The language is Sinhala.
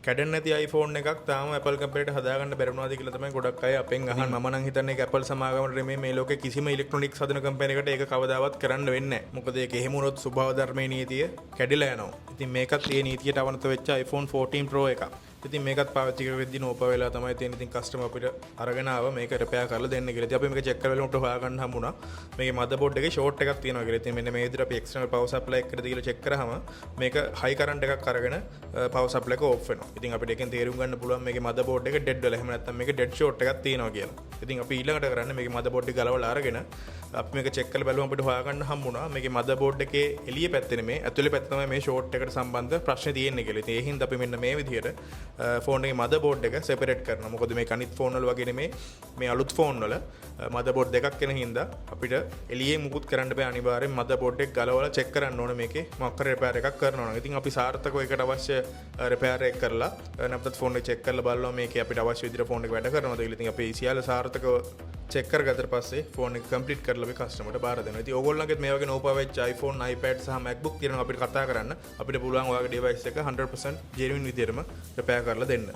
කැඩෙන්නේ නැති iPhone එකක් තාම Apple කම්පැනිට හදාගන්න බැරි වුණාද කියලා තමයි ගොඩක් අය අපෙන් අහන්නේ. මම නම් හිතන්නේ Apple සමාගමට මේ ලෝකේ කිසිම ඉලෙක්ට්‍රොනික්ස් හදන කම්පැනියකට ඒක කවදාවත් කරන්න වෙන්නේ නැහැ. මොකද ඒක එහෙම වුණොත් ස්වභාව ධර්මයේ නීතිය කැඩිලා යනවා. ඉතින් මේකත් ඒ නීතියට අවනත වෙච්ච iPhone 14 Pro එකක්. ඉතින් මේකත් පාවිච්චි කරද්දී නෝප වෙලා තමයි තියෙන. ඉතින් කස්ටමර් අපිට අරගෙන ආවා මේක රිපෙයාර් කරලා දෙන්න කියලා. ඉතින් අපි මේක චෙක් කරලා උන්ට හොයාගන්න හම්බුණා. මේකේ මදර්බෝඩ් එකේ ෂෝට් එකක් තියෙනවා කියලා. ඉතින් මෙන්න මේ විදිහට අපි එක්ස්ටර්නල් පවර් සප්ලයි එකකට දීලා චෙක් කරාම මේක හයි කරන්ට් එකක් අරගෙන පවර් සප්ලයි එක ඕෆ් වෙනවා. ඉතින් අපිට එකෙන් තේරුම් ගන්න පුළුවන් මේකේ මදර්බෝඩ් එක ඩෙඩ් වෙලා. එහෙම නැත්නම් මේකේ ඩෙඩ් ෂෝට් එකක් තියෙනවා කියලා. ඉතින් අපි ඊළඟට කරන්නේ මේකේ මදර්බෝඩ් එක ගලවලා අරගෙන අපි මේක චෙක් කරලා බලුවම අපිට හොයාගන්න හම්බුණා මේකේ මදර්බෝඩ් එකේ එළිය පැත්තේ නෙමේ ඇතුලේ පැත්ත තමයි මේ ෂෝට් එකට සම්බන්ධ ප්‍රශ්නේ තියෙන්නේ කියලා. ඉතින් ඒ හින්දා අපි මෙන්න මේ විදිහට ෆෝන් එකේ මදර්බෝඩ් එක සෙපරේට් කරනවා. මොකද මේ අනිත් ෆෝන් වල වගේ නෙමේ මේ අලුත් ෆෝන් වල මදර්බෝඩ් දෙකක් වෙන හින්දා අපිට එළියේ මුකුත් කරන්න බෑ. අනිවාර්යෙන් මදර්බෝඩ් එක ගලවලා චෙක් කරන්න ඕනේ මේකේ මොකක් හරි රිපෙයාර් එකක් කරනවා නම්. ඉතින් අපි සාර්ථකව ඒකට අවශ්‍ය රිපෙයාර් එක කරලා නැවතත් ෆෝන් එක චෙක් කරලා බලනවා මේකේ අපිට අවශ්‍ය විදිහට ෆෝන් එක වැඩ කරනවද කියලා. ඉතින් අපි සියල්ල සාර්ථකව චෙක් කරගත්තට පස්සේ ෆෝන් එක කම්ප්ලීට් කරලා අපි කස්ටමර්ට බාර දෙනවා. ඉතින් ඕගොල්ලන්ගෙත් මේ වගේ නෝපා වෙච්ච iPhone, iPad සහ MacBook තියෙනවා අපිට කතා කරන්න. අපිට පුළුවන් ඔයාගේ device එක 100% genuine විදිහටම රිපෙයාර් කරලා දෙන්න.